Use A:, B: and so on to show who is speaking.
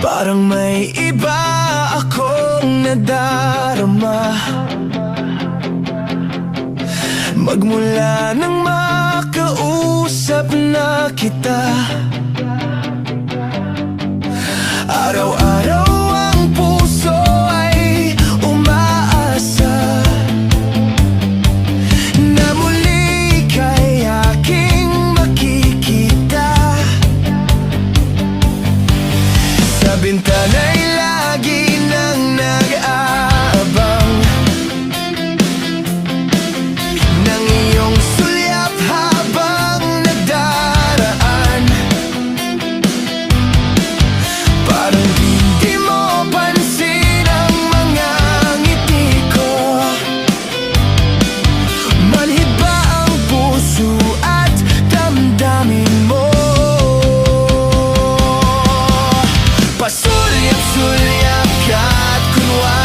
A: Parang may iba akong nadarama magmula nang makausap na kita. Araw-araw ang puso ay umaasa na muli kay aking makikita. Sa bintana'y lagi nang nag-aabang ng iyong sulyap habang nagdaraan. Parang hindi mo pansin ang mga ngiti ko. Manhid ba ang puso at damdamin mo? Pasulyap-sulyap ka at kunwari